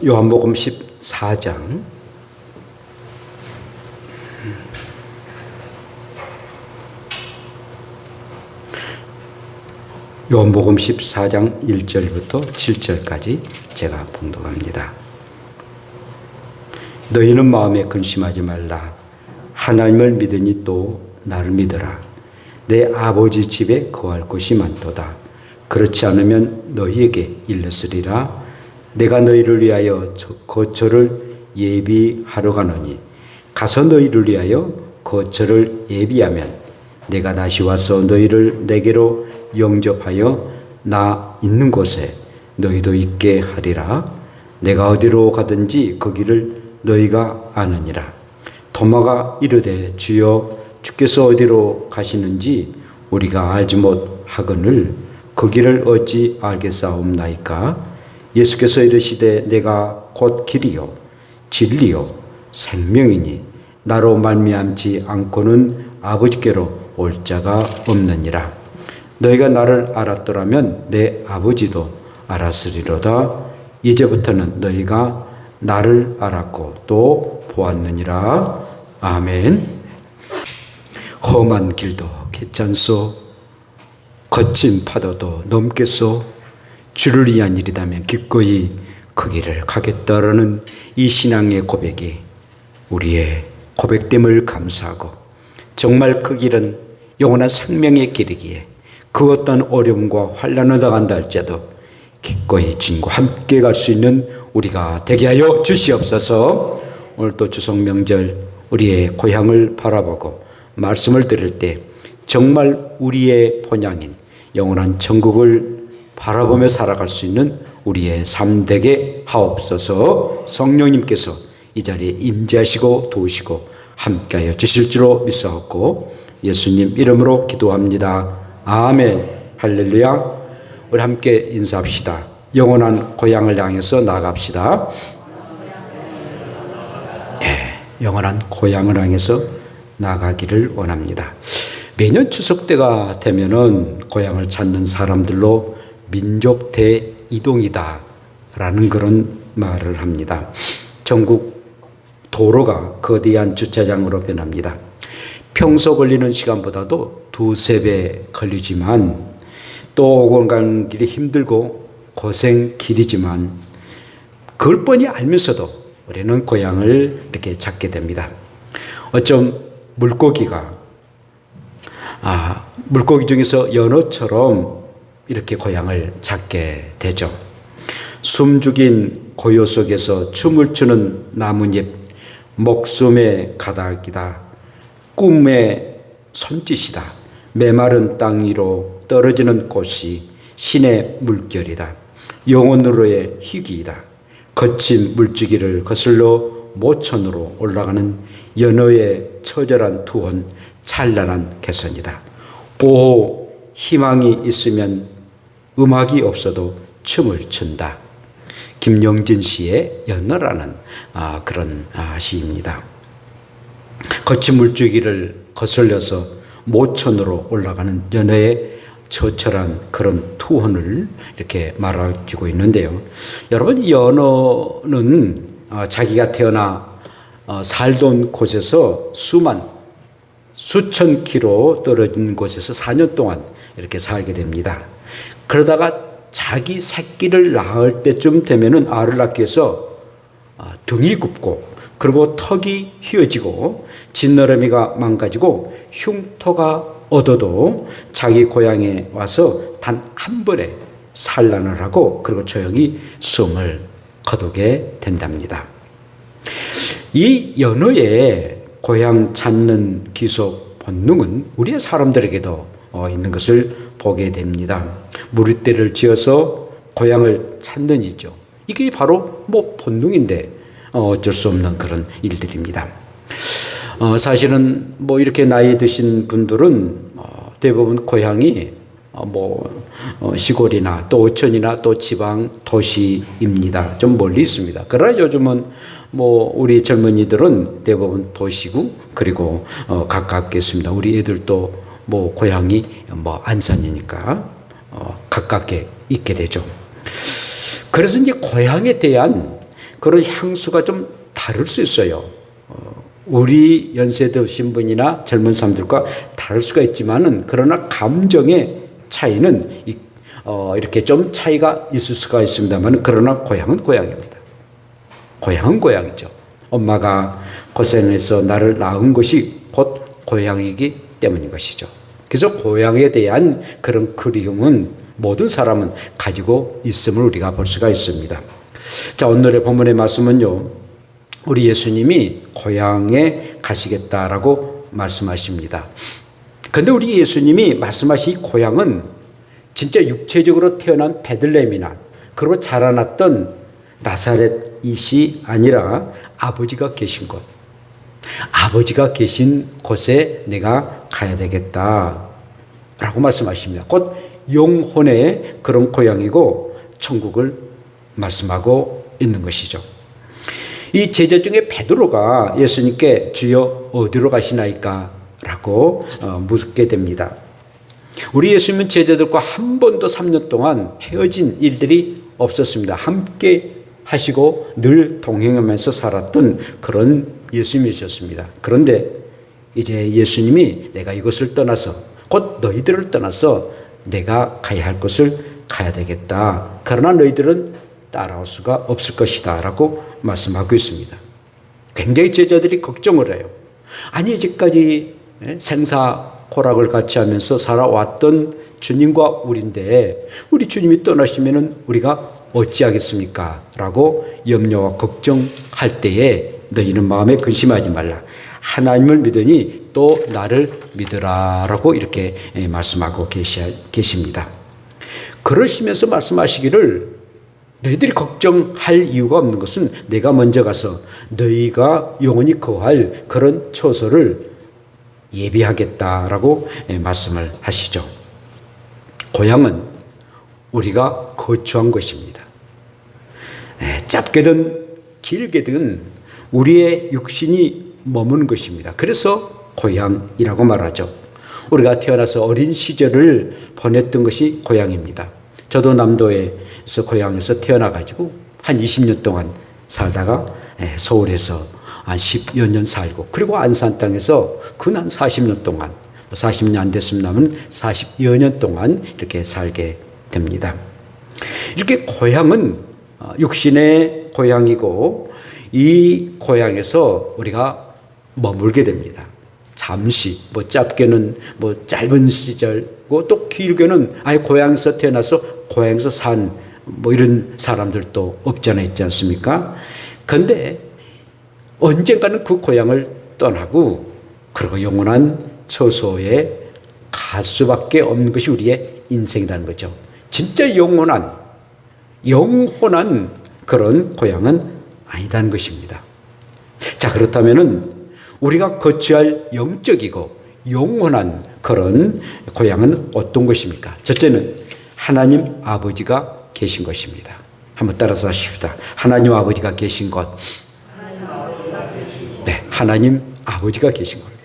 요한복음 14장 요한복음 14장 1절부터 7절까지 제가 봉독합니다. 너희는 마음에 근심하지 말라. 하나님을 믿으니 또 나를 믿으라. 내 아버지 집에 거할 곳이 많도다. 그렇지 않으면 너희에게 일렀으리라. 내가 너희를 위하여 거처를 예비하러 가노니 가서 너희를 위하여 거처를 예비하면 내가 다시 와서 너희를 내게로 영접하여 나 있는 곳에 너희도 있게 하리라. 내가 어디로 가든지 거기를 너희가 아느니라. 도마가 이르되 주여 주께서 어디로 가시는지 우리가 알지 못하거늘 거기를 어찌 알겠사옵나이까. 예수께서 이르시되 내가 곧 길이요 진리요 생명이니 나로 말미암지 않고는 아버지께로 올 자가 없느니라. 너희가 나를 알았더라면 내 아버지도 알았으리로다. 이제부터는 너희가 나를 알았고 또 보았느니라. 아멘. 험한 길도 괜찮소. 거친 파도도 넘겠소. 주를 위한 일이라면 기꺼이 그 길을 가겠다라는 이 신앙의 고백이 우리의 고백됨을 감사하고 정말 그 길은 영원한 생명의 길이기에 그 어떤 어려움과 환난을 당한다 할지라도 기꺼이 주님과 함께 갈 수 있는 우리가 되게 하여 주시옵소서. 오늘도 추석 명절 우리의 고향을 바라보고 말씀을 들을 때 정말 우리의 본향인 영원한 천국을 바라보며 살아갈 수 있는 우리의 삶 되게 하옵소서. 성령님께서 이 자리에 임재하시고 도우시고 함께하여 주실 줄로 믿사옵고 예수님 이름으로 기도합니다. 아멘. 할렐루야. 우리 함께 인사합시다. 영원한 고향을 향해서 나갑시다. 영원한 고향을 향해서 나가기를 원합니다. 매년 추석 때가 되면은 고향을 찾는 사람들로 민족 대이동이다 라는 그런 말을 합니다. 전국 도로가 거대한 주차장으로 변합니다. 평소 걸리는 시간보다도 두세 배 걸리지만 또 오고 가는 길이 힘들고 고생 길이지만 그걸 뻔히 알면서도 우리는 고향을 이렇게 찾게 됩니다. 어쩜 물고기 중에서 연어처럼 이렇게 고향을 찾게 되죠. 숨죽인 고요 속에서 춤을 추는 나뭇잎, 목숨의 가닥이다. 꿈의 손짓이다. 메마른 땅 위로 떨어지는 꽃이 신의 물결이다. 영혼으로의 희귀이다. 거친 물주기를 거슬러 모천으로 올라가는 연어의 처절한 투혼, 찬란한 개선이다. 오, 희망이 있으면 음악이 없어도 춤을 춘다. 김영진 씨의 연어라는 그런 시입니다. 거친 물줄기를 거슬려서 모천으로 올라가는 연어의 처절한 그런 투혼을 이렇게 말해주고 있는데요. 여러분, 연어는 자기가 태어나 살던 곳에서 수천 킬로 떨어진 곳에서 4년 동안 이렇게 살게 됩니다. 그러다가 자기 새끼를 낳을 때쯤 되면은 알을 낳기 위해서 등이 굽고 그리고 턱이 휘어지고 진너러미가 망가지고 흉터가 얻어도 자기 고향에 와서 단 한 번에 산란을 하고 그리고 조용히 숨을 거두게 된답니다. 이 연어의 고향 찾는 기속 본능은 우리의 사람들에게도 있는 것을 보게 됩니다. 무리떼를 지어서 고향을 찾는 일이죠. 이게 바로 본능인데 어쩔 수 없는 그런 일들입니다. 사실은 이렇게 나이 드신 분들은 대부분 고향이 시골이나 또 어촌이나 또 지방 도시입니다. 좀 멀리 있습니다. 그러나 요즘은 우리 젊은이들은 대부분 도시고 그리고 가깝게 있습니다. 우리 애들도 고향이 안산이니까 가깝게 있게 되죠. 그래서 이제 고향에 대한 그런 향수가 좀 다를 수 있어요. 우리 연세 드신 분이나 젊은 사람들과 다를 수가 있지만은 그러나 감정의 차이는 이렇게 좀 차이가 있을 수가 있습니다만 그러나 고향은 고향입니다. 고향은 고향이죠. 엄마가 고생해서 나를 낳은 것이 곧 고향이기 때문인 것이죠. 그래서 고향에 대한 그런 그리움은 모든 사람은 가지고 있음을 우리가 볼 수가 있습니다. 자, 오늘의 본문의 말씀은요, 우리 예수님이 고향에 가시겠다라고 말씀하십니다. 그런데 우리 예수님이 말씀하신 이 고향은 진짜 육체적으로 태어난 베들레헴이나 그리고 자라났던 나사렛이 아니라 아버지가 계신 곳, 아버지가 계신 곳에 내가 가야 되겠다라고 말씀하십니다. 곧 영혼의 그런 고향이고 천국을 말씀하고 있는 것이죠. 이 제자 중에 베드로가 예수님께 주여 어디로 가시나이까? 라고 묻게 됩니다. 우리 예수님은 제자들과 한 번도 3년 동안 헤어진 일들이 없었습니다. 함께 하시고 늘 동행하면서 살았던 그런 예수님이셨습니다. 그런데 이제 예수님이 내가 이것을 떠나서 곧 너희들을 떠나서 내가 가야 할 곳을 가야 되겠다. 그러나 너희들은 따라올 수가 없을 것이다 라고 말씀하고 있습니다. 굉장히 제자들이 걱정을 해요. 아니 이제까지 생사고락을 같이 하면서 살아왔던 주님과 우리인데 우리 주님이 떠나시면 우리가 어찌하겠습니까? 라고 염려와 걱정할 때에 너희는 마음에 근심하지 말라. 하나님을 믿으니 또 나를 믿으라 라고 이렇게 말씀하고 계십니다. 그러시면서 말씀하시기를 너희들이 걱정할 이유가 없는 것은 내가 먼저 가서 너희가 영원히 거할 그런 처소를 예비하겠다라고 말씀을 하시죠. 고향은 우리가 거주한 것입니다. 짧게든 길게든 우리의 육신이 머무는 것입니다. 그래서 고향이라고 말하죠. 우리가 태어나서 어린 시절을 보냈던 것이 고향입니다. 저도 남도에서 고향에서 태어나가지고 한 20년 동안 살다가 서울에서 한 10여 년 살고 그리고 안산 땅에서 근 한 40년 동안 40년 안 됐으면 40여 년 동안 이렇게 살게 됩니다. 이렇게 고향은 육신의 고향이고 이 고향에서 우리가 머물게 됩니다. 잠시 짧게는 짧은 시절고 또 길게는 아예 고향에서 태어나서 고향에서 산 이런 사람들도 없잖아 있지 않습니까? 그런데 언젠가는 그 고향을 떠나고 그리고 영원한 처소에 갈 수밖에 없는 것이 우리의 인생이라는 거죠. 진짜 영원한 그런 고향은 아니다는 것입니다. 자, 그렇다면은 우리가 거주할 영적이고 영원한 그런 고향은 어떤 것입니까? 첫째는 하나님 아버지가 계신 것입니다. 한번 따라서 하십시다. 하나님 아버지가 계신 것. 네, 하나님 아버지가 계신 겁니다.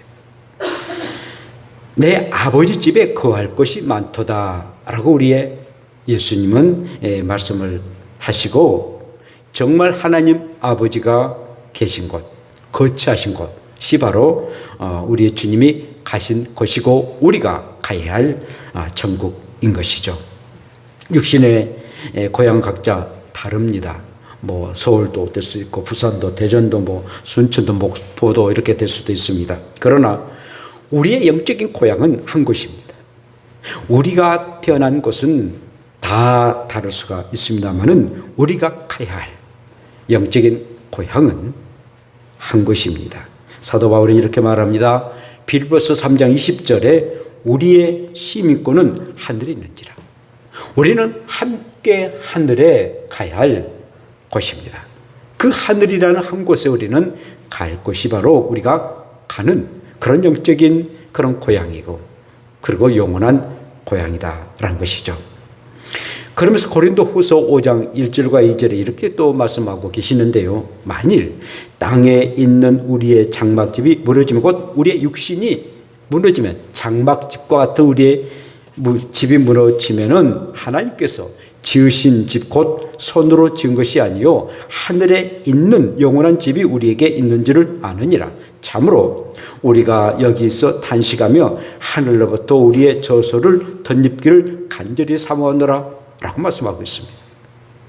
내 아버지 집에 거할 것이 많도다라고 우리의 예수님은 말씀을 하시고 정말 하나님 아버지가 계신 곳, 거처하신 곳이 바로 우리의 주님이 가신 곳이고 우리가 가야 할 천국인 것이죠. 육신의 고향 각자 다릅니다. 서울도 될 수 있고 부산도 대전도 순천도 목포도 이렇게 될 수도 있습니다. 그러나 우리의 영적인 고향은 한 곳입니다. 우리가 태어난 곳은 다 다를 수가 있습니다만은 우리가 가야 할 영적인 고향은 한 곳입니다. 사도 바울은 이렇게 말합니다. 빌립보서 3장 20절에 우리의 시민권은 하늘에 있는지라. 우리는 함께 하늘에 가야 할 곳입니다. 그 하늘이라는 한 곳에 우리는 갈 곳이 바로 우리가 가는 그런 영적인 그런 고향이고 그리고 영원한 고향이다라는 것이죠. 그러면서 고린도후서 5장 1절과 2절에 이렇게 또 말씀하고 계시는데요. 만일 땅에 있는 우리의 장막집이 무너지면 곧 우리의 육신이 무너지면 장막집과 같은 우리의 집이 무너지면은 하나님께서 지으신 집 곧 손으로 지은 것이 아니요 하늘에 있는 영원한 집이 우리에게 있는 줄을 아느니라. 참으로 우리가 여기서 단식하며 하늘로부터 우리의 저소를 덧입기를 간절히 사모하노라 라고 말씀하고 있습니다.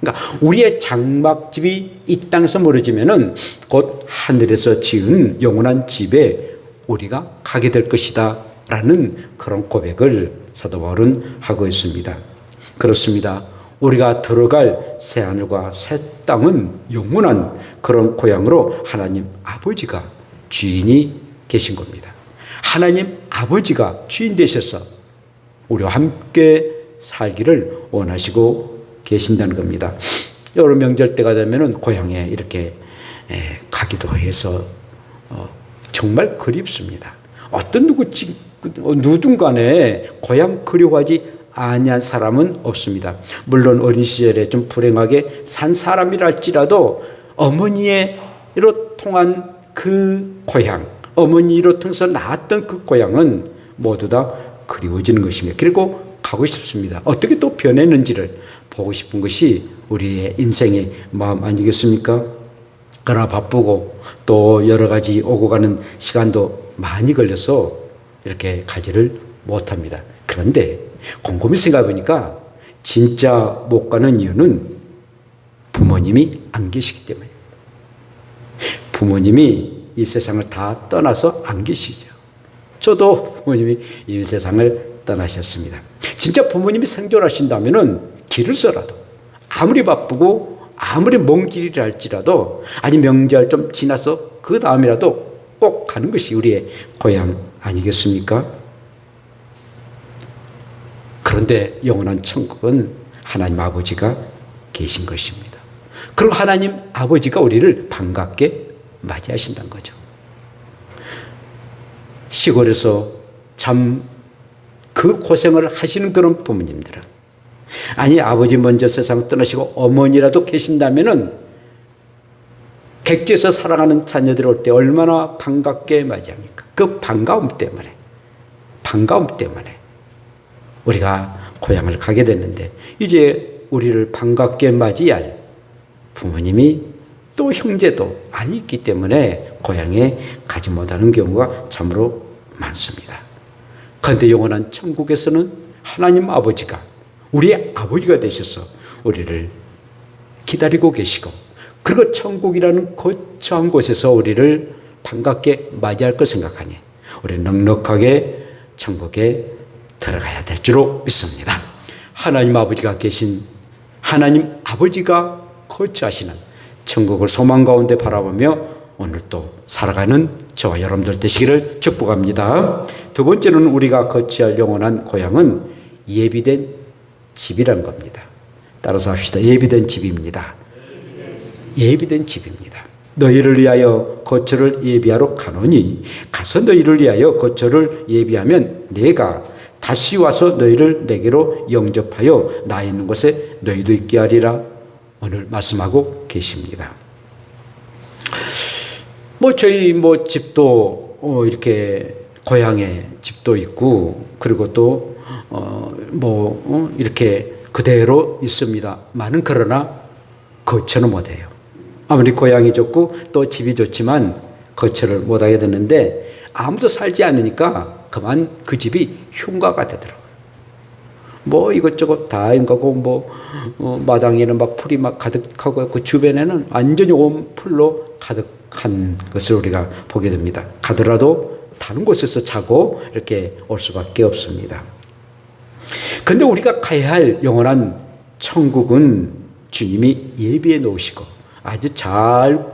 그러니까 우리의 장막집이 이 땅에서 무너지면은 곧 하늘에서 지은 영원한 집에 우리가 가게 될 것이다 라는 그런 고백을 사도 바울은 하고 있습니다. 그렇습니다. 우리가 들어갈 새하늘과 새 땅은 영원한 그런 고향으로 하나님 아버지가 주인이 계신 겁니다. 하나님 아버지가 주인 되셔서 우리와 함께 살기를 원하시고 계신다는 겁니다. 여러 명절 때가 되면 고향에 이렇게 가기도 해서 정말 그립습니다. 어떤 누구든 간에 고향 그리워하지 아니한 사람은 없습니다. 물론 어린 시절에 좀 불행하게 산 사람이라 할지라도 어머니로 통한 그 고향, 어머니로 통해서 낳았던 그 고향은 모두 다 그리워지는 것입니다. 그리고 가고 싶습니다. 어떻게 또 변했는지를 보고 싶은 것이 우리의 인생의 마음 아니겠습니까? 그러나 바쁘고 또 여러 가지 오고 가는 시간도 많이 걸려서 이렇게 가지를 못합니다. 그런데 곰곰이 생각해 보니까 진짜 못 가는 이유는 부모님이 안 계시기 때문이에요. 부모님이 이 세상을 다 떠나서 안 계시죠. 저도 부모님이 이 세상을 떠나셨습니다. 진짜 부모님이 생존하신다면은 길을 써라도 아무리 바쁘고 아무리 먼 길이라 할지라도 아니 명절 좀 지나서 그 다음이라도 꼭 가는 것이 우리의 고향 아니겠습니까? 그런데 영원한 천국은 하나님 아버지가 계신 것입니다. 그리고 하나님 아버지가 우리를 반갑게 맞이하신다는 거죠. 시골에서 참 그 고생을 하시는 그런 부모님들은 아니 아버지 먼저 세상 떠나시고 어머니라도 계신다면은 객지에서 사랑하는 자녀들 올 때 얼마나 반갑게 맞이합니까? 그 반가움 때문에 우리가 고향을 가게 됐는데 이제 우리를 반갑게 맞이할 부모님이 또 형제도 안 있기 때문에 고향에 가지 못하는 경우가 참으로 많습니다. 그런데 영원한 천국에서는 하나님 아버지가 우리의 아버지가 되셔서 우리를 기다리고 계시고 그리고 천국이라는 거처한 곳에서 우리를 반갑게 맞이할 것 생각하니 우리는 넉넉하게 천국에 들어가야 될 줄로 믿습니다. 하나님 아버지가 계신 하나님 아버지가 거처하시는 천국을 소망 가운데 바라보며 오늘 또 살아가는 저와 여러분들 되시기를 축복합니다. 두 번째는 우리가 거처할 영원한 고향은 예비된 집이란 겁니다. 따라서 합시다. 예비된 집입니다. 예비된 집입니다. 너희를 위하여 거처를 예비하러 가노니 가서 너희를 위하여 거처를 예비하면 내가 다시 와서 너희를 내게로 영접하여 나 있는 곳에 너희도 있게 하리라 오늘 말씀하고 계십니다. 저희 집도 이렇게 고향에 집도 있고 그리고 또 이렇게 그대로 있습니다만은 그러나 거처는 못해요. 아무리 고향이 좋고 또 집이 좋지만 거처를 못하게 되는데 아무도 살지 않으니까 그만 그 집이 흉가가 되더라고요. 이것저것 다 인가고 마당에는 막 풀이 막 가득하고 그 주변에는 완전히 온 풀로 가득한 것을 우리가 보게 됩니다. 가더라도 다른 곳에서 자고 이렇게 올 수밖에 없습니다. 그런데 우리가 가야 할 영원한 천국은 주님이 예비해 놓으시고 아주 잘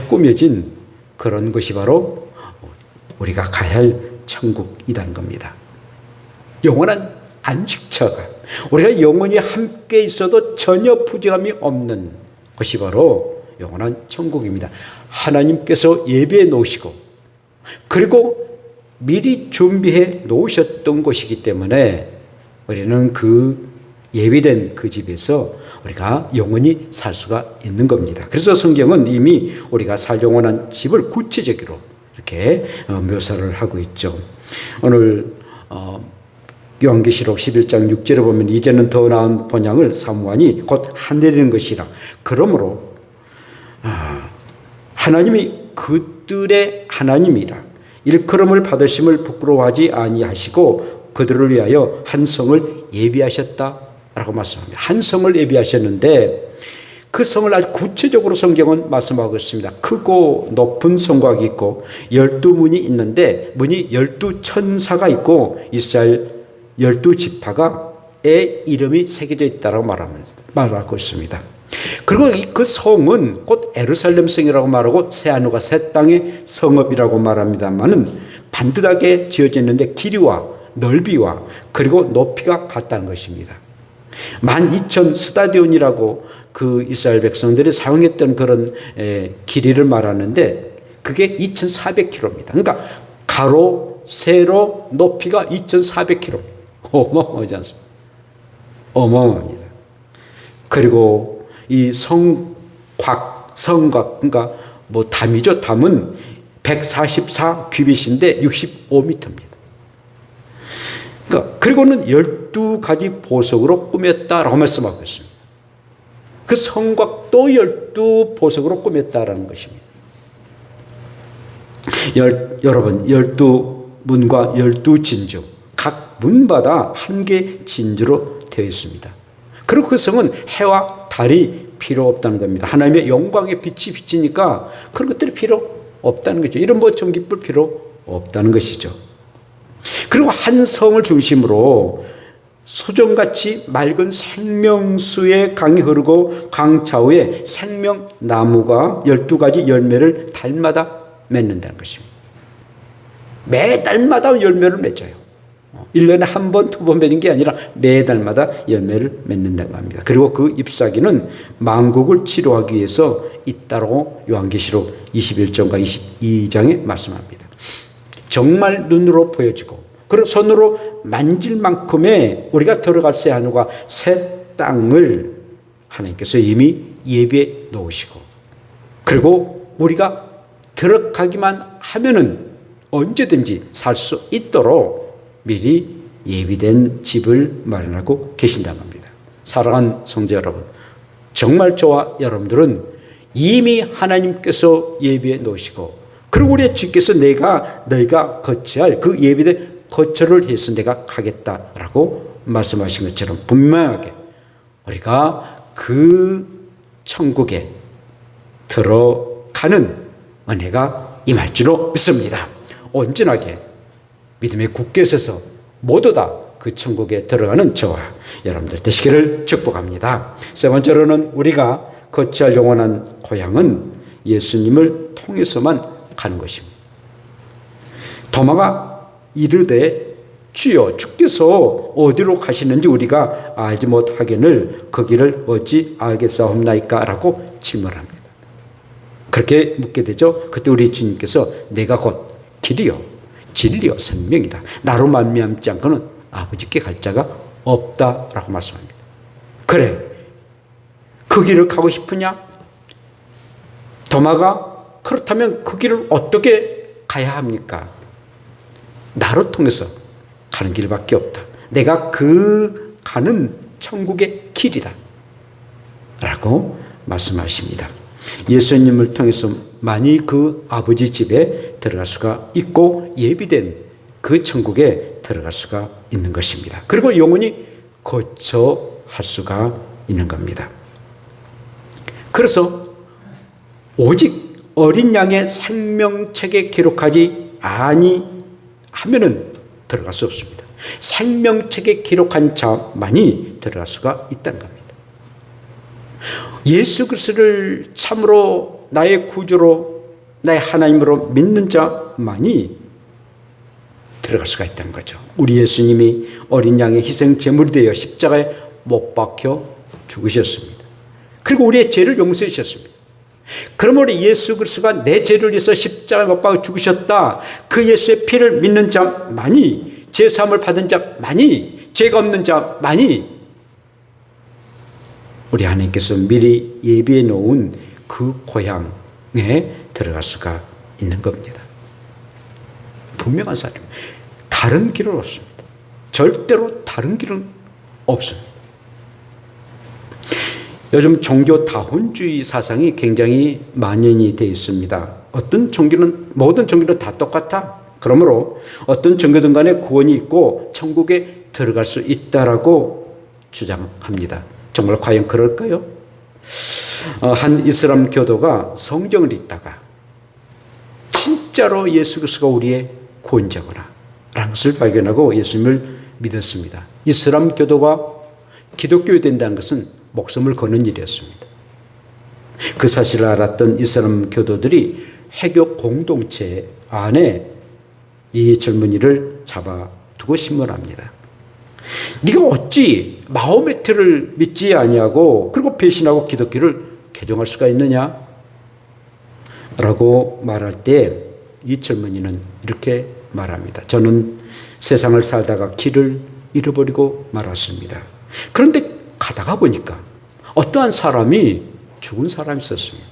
꾸며진 그런 것이 바로 우리가 가야 할 천국이라는 겁니다. 영원한 안식처가 우리가 영원히 함께 있어도 전혀 부족함이 없는 것이 바로 영원한 천국입니다. 하나님께서 예비해 놓으시고 그리고 미리 준비해 놓으셨던 곳이기 때문에 우리는 그 예비된 그 집에서 우리가 영원히 살 수가 있는 겁니다. 그래서 성경은 이미 우리가 살 영원한 집을 구체적으로 이렇게 묘사를 하고 있죠. 오늘 요한계시록 11장 6절에 보면 이제는 더 나은 본향을 사모하니 곧 하늘이는 것이라. 그러므로 하나님이 그들의 하나님이라. 일컬음을 받으심을 부끄러워하지 아니하시고 그들을 위하여 한 성을 예비하셨다라고 말씀합니다. 한 성을 예비하셨는데 그 성을 아주 구체적으로 성경은 말씀하고 있습니다. 크고 높은 성곽이 있고 12문이 있는데 문이 12천사가 있고 이스라엘 12지파가의 이름이 새겨져 있다고 말하고 있습니다. 그리고 그 성은 곧 예루살렘 성이라고 말하고 새하늘과 새 땅의 성읍이라고 말합니다만은 반듯하게 지어져 있는데 길이와 넓이와 그리고 높이가 같다는 것입니다. 12,000 스타디온이라고 그 이스라엘 백성들이 사용했던 그런 길이를 말하는데 그게 2,400km입니다. 그러니까 가로 세로 높이가 2,400km. 어마어마하지 않습니까? 어마어마합니다. 그리고 이 성곽, 그러니까 뭐 담이죠. 담은 144 규빗인데 65m입니다. 그러니까 그리고는 12가지 보석으로 꾸몄다라고 말씀하고 있습니다. 그 성곽도 12보석으로 꾸몄다라는 것입니다. 여러분 12문과 12진주 각 문마다 한 개 진주로 되어 있습니다. 그리고 그 성은 해와 달이 필요 없다는 겁니다. 하나님의 영광의 빛이 비치니까 그런 것들이 필요 없다는 거죠. 이런 뭐 전기불 필요 없다는 것이죠. 그리고 한 성을 중심으로 소정같이 맑은 생명수의 강이 흐르고 강 좌우에 생명나무가 12가지 열매를 달마다 맺는다는 것입니다. 매달마다 열매를 맺어요. 1년에 한 번, 두 번 맺는 게 아니라 매달마다 열매를 맺는다고 합니다. 그리고 그 잎사귀는 만국을 치료하기 위해서 있다고 요한계시록 21장과 22장에 말씀합니다. 정말 눈으로 보여지고 그리고 손으로 만질 만큼의 우리가 들어갈 새하늘과 새 땅을 하나님께서 이미 예비해 놓으시고 그리고 우리가 들어가기만 하면은 언제든지 살 수 있도록 미리 예비된 집을 마련하고 계신다고 합니다. 사랑하는 성도 여러분, 정말 저와 여러분들은 이미 하나님께서 예비해 놓으시고 그리고 우리의 주께서 너희가 거처할 그 예비된 거처를 해서 내가 가겠다라고 말씀하신 것처럼 분명하게 우리가 그 천국에 들어가는 은혜가 임할 줄로 믿습니다. 온전하게 믿음의 굳게 서서 모두 다 그 천국에 들어가는 저와 여러분들 되시기를 축복합니다. 세 번째로는 우리가 거처할 영원한 고향은 예수님을 통해서만 가는 것입니다. 도마가 이르되 주여 주께서 어디로 가시는지 우리가 알지 못하거늘 그 길을 어찌 알겠사옵나이까 라고 질문합니다. 그렇게 묻게 되죠. 그때 우리 주님께서 내가 곧 길이요 진리요 생명이다. 나로 말미암지 않고는 아버지께 갈 자가 없다라고 말씀합니다. 그래 그 길을 가고 싶으냐? 도마가 그렇다면 그 길을 어떻게 가야 합니까? 나로 통해서 가는 길밖에 없다. 내가 그 가는 천국의 길이다 라고 말씀하십니다. 예수님을 통해서만이 그 아버지 집에 들어갈 수가 있고 예비된 그 천국에 들어갈 수가 있는 것입니다. 그리고 영원히 거처할 수가 있는 겁니다. 그래서 오직 어린 양의 생명책에 기록하지 아니하면은 들어갈 수 없습니다. 생명책에 기록한 자만이 들어갈 수가 있다는 겁니다. 예수 그리스도를 참으로 나의 구주로 나의 하나님으로 믿는 자만이 들어갈 수가 있다는 거죠. 우리 예수님이 어린 양의 희생 제물이 되어 십자가에 못 박혀 죽으셨습니다. 그리고 우리의 죄를 용서해 주셨습니다. 그러므로 예수 그리스도가 내 죄를 위해서 십자가에 못 박혀 죽으셨다. 그 예수의 피를 믿는 자만이 제사함을 받은 자만이 죄가 없는 자만이 우리 하나님께서 미리 예비해 놓은 그 고향에 들어갈 수가 있는 겁니다. 분명한 사실입니다. 다른 길은 없습니다. 절대로 다른 길은 없습니다. 요즘 종교 다원주의 사상이 굉장히 만연이 되어 있습니다. 모든 종교는 다 똑같아. 그러므로 어떤 종교든 간에 구원이 있고 천국에 들어갈 수 있다라고 주장합니다. 정말 과연 그럴까요? 한 이슬람 교도가 성경을 읽다가 진짜로 예수 그리스도가 우리의 구원자구나 라는 것을 발견하고 예수님을 믿었습니다. 이슬람 교도가 기독교에 된다는 것은 목숨을 거는 일이었습니다. 그 사실을 알았던 이슬람 교도들이 해교 공동체 안에 이 젊은이를 잡아두고 신문합니다. 네가 어찌 마호메트를 믿지 아니하고 그리고 배신하고 기독교를 개종할 수가 있느냐? 라고 말할 때 이 젊은이는 이렇게 말합니다. 저는 세상을 살다가 길을 잃어버리고 말았습니다. 그런데 가다가 보니까 어떠한 사람이 죽은 사람이 있었습니다.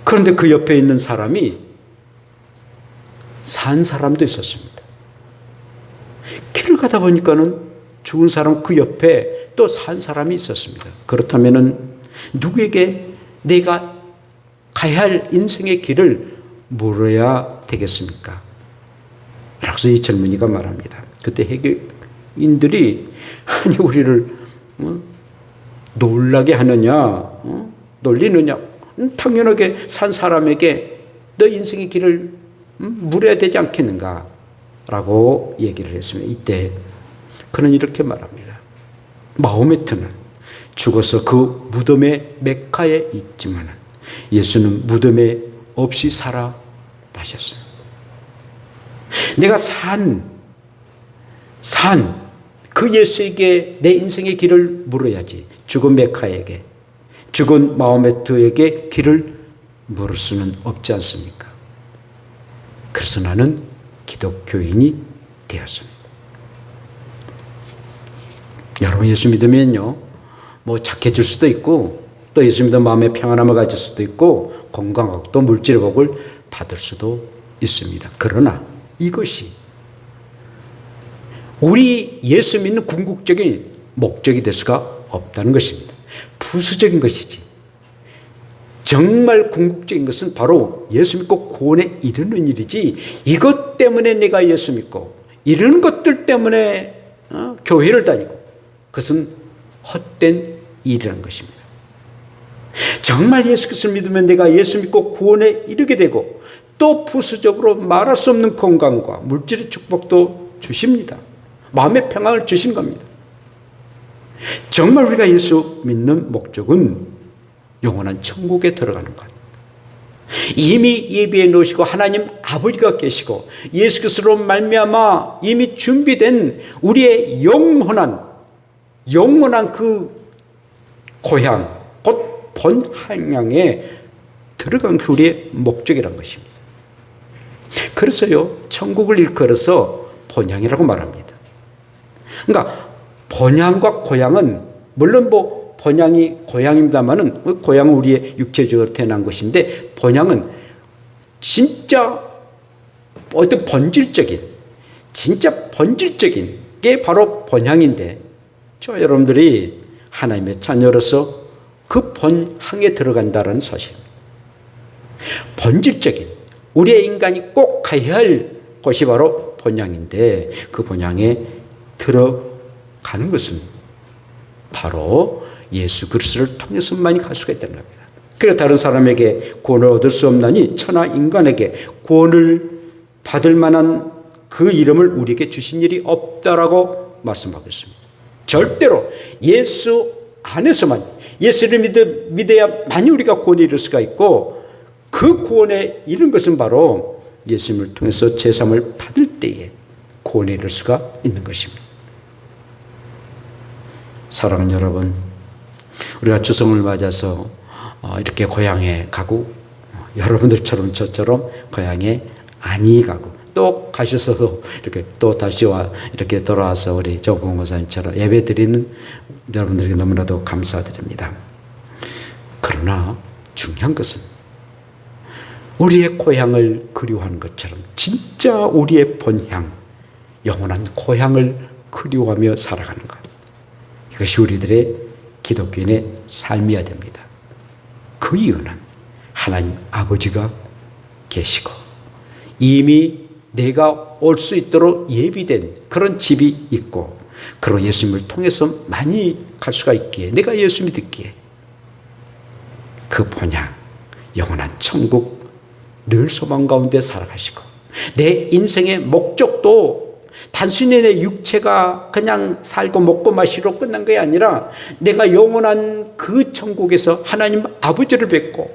그런데 그 옆에 있는 사람이 산 사람도 있었습니다. 길을 가다 보니까는 죽은 사람 그 옆에 또 산 사람이 있었습니다. 그렇다면은 누구에게 내가 가야 할 인생의 길을 물어야 되겠습니까? 라고 이 젊은이가 말합니다. 그때 해교인들이 아니 우리를 놀라게 하느냐, 놀리느냐, 당연하게 산 사람에게 너 인생의 길을 물어야 되지 않겠는가 라고 얘기를 했습니다. 이때 그는 이렇게 말합니다. 마호메트는 죽어서 그 무덤의 메카에 있지만 예수는 무덤에 없이 살아나셨습니다. 내가 그 예수에게 내 인생의 길을 물어야지. 죽은 메카에게, 죽은 마호메트에게 길을 물을 수는 없지 않습니까? 그래서 나는 기독교인이 되었습니다. 여러분 예수 믿으면요, 착해질 수도 있고 또 예수 믿으면 마음의 평안함을 가질 수도 있고 건강하고 또 물질의 복을 받을 수도 있습니다. 그러나 이것이 우리 예수 믿는 궁극적인 목적이 될 수가 없다는 것입니다. 부수적인 것이지. 정말 궁극적인 것은 바로 예수 믿고 구원에 이르는 일이지, 이것 때문에 내가 예수 믿고 이런 것들 때문에 교회를 다니고 그것은 헛된 일이라는 것입니다. 정말 예수 그리스도를 믿으면 내가 예수 믿고 구원에 이르게 되고 또 부수적으로 말할 수 없는 건강과 물질의 축복도 주십니다. 마음의 평안을 주신 겁니다. 정말 우리가 예수 믿는 목적은 영원한 천국에 들어가는 것. 이미 예비해 놓으시고 하나님 아버지가 계시고 예수 그리스도로 말미암아 이미 준비된 우리의 영원한 그 고향, 곧 본향에 들어간 그 우리의 목적이라는 것입니다. 그래서요, 천국을 일컬어서 본향이라고 말합니다. 그러니까 본향과 고향은 물론 본향이 고향입니다만은 고향은 우리의 육체적으로 태어난 것인데 본향은 진짜 어떤 진짜 본질적인 게 바로 본향인데 저 여러분들이 하나님의 자녀로서 그 본향에 들어간다는 사실. 본질적인 우리의 인간이 꼭 가야 할 곳이 바로 본향인데 그 본향에 들어가는 것은 바로 예수 그리스도를 통해서만이 갈 수가 있다는 겁니다. 그래서 다른 사람에게 구원을 얻을 수 없나니 천하 인간에게 구원을 받을 만한 그 이름을 우리에게 주신 일이 없다라고 말씀하고 있습니다. 절대로 예수 안에서만, 예수를 믿어야만이 우리가 구원에 이를 수가 있고 그 구원에 이른 것은 바로 예수님을 통해서 제사함을 받을 때에 구원에 이를 수가 있는 것입니다. 사랑하는 여러분, 우리가 추석을 맞아서 이렇게 고향에 가고 여러분들처럼 저처럼 고향에 안이 가고 또 가셔서도 이렇게 또 다시 이렇게 돌아와서 우리 조봉 목사님처럼 예배 드리는 여러분들에게 너무나도 감사드립니다. 그러나 중요한 것은 우리의 고향을 그리워하는 것처럼 진짜 우리의 본향, 영원한 고향을 그리워하며 살아가는 것. 이것이 우리들의 기독교인의 삶이어야 됩니다. 그 이유는 하나님 아버지가 계시고 이미 내가 올 수 있도록 예비된 그런 집이 있고, 그런 예수님을 통해서 많이 갈 수가 있기에, 내가 예수 믿기에 그 본향 영원한 천국 늘 소망 가운데 살아가시고, 내 인생의 목적도 단순히 내 육체가 그냥 살고 먹고 마시러 끝난 게 아니라 내가 영원한 그 천국에서 하나님 아버지를 뵙고,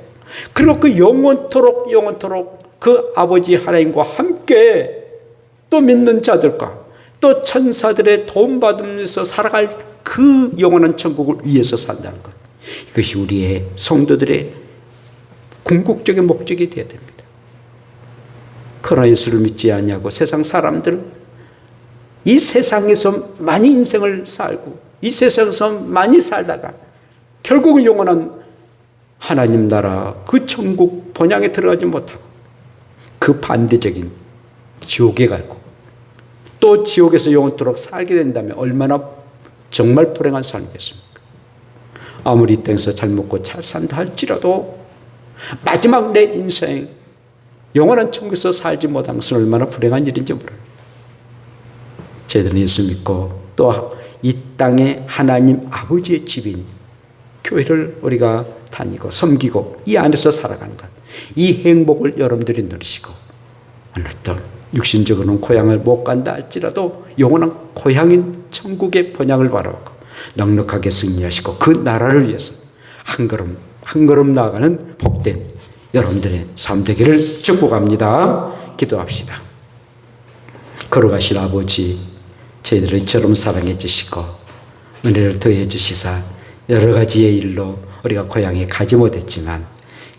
그리고 그 영원토록 그 아버지 하나님과 함께 또 믿는 자들과 또 천사들의 도움받으면서 살아갈 그 영원한 천국을 위해서 산다는 것. 이것이 우리의 성도들의 궁극적인 목적이 되어야 됩니다. 그러나 예수를 믿지 않냐고 세상 사람들은 이 세상에서 많이 인생을 살고 이 세상에서 많이 살다가 결국은 영원한 하나님 나라 그 천국 본향에 들어가지 못하고 그 반대적인 지옥에 가고, 또 지옥에서 영원토록 살게 된다면 얼마나 정말 불행한 삶이겠습니까? 아무리 이 땅에서 잘 먹고 잘 산다 할지라도 마지막 내 인생 영원한 천국에서 살지 못한 것은 얼마나 불행한 일인지 모릅니다. 저희들은 예수 믿고 또 이 땅에 하나님 아버지의 집인 교회를 우리가 다니고 섬기고 이 안에서 살아가는 것, 이 행복을 여러분들이 누리시고, 오늘 또 육신적으로는 고향을 못 간다 할지라도 영원한 고향인 천국의 본향을 바라보고 넉넉하게 승리하시고 그 나라를 위해서 한 걸음 나아가는 복된 여러분들의 삶 되기를 축복합니다. 기도합시다. 걸어가신 아버지, 저희들을 이처럼 사랑해 주시고 은혜를 더해 주시사 여러 가지의 일로 우리가 고향에 가지 못했지만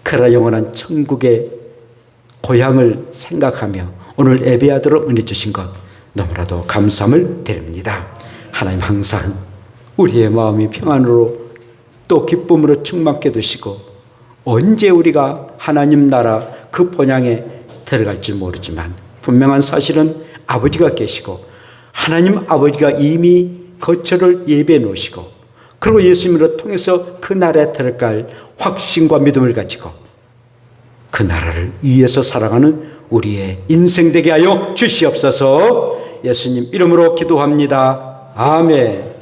그러나 영원한 천국의 고향을 생각하며 오늘 예배하도록 은혜 주신 것 너무나도 감사함을 드립니다. 하나님 항상 우리의 마음이 평안으로 또 기쁨으로 충만케 되시고, 언제 우리가 하나님 나라 그 본향에 들어갈지 모르지만 분명한 사실은 아버지가 계시고 하나님 아버지가 이미 거처를 예배해 놓으시고, 그리고 예수님을 통해서 그 나라에 들어갈 확신과 믿음을 가지고 그 나라를 위해서 살아가는 우리의 인생 되게 하여 주시옵소서. 예수님 이름으로 기도합니다. 아멘.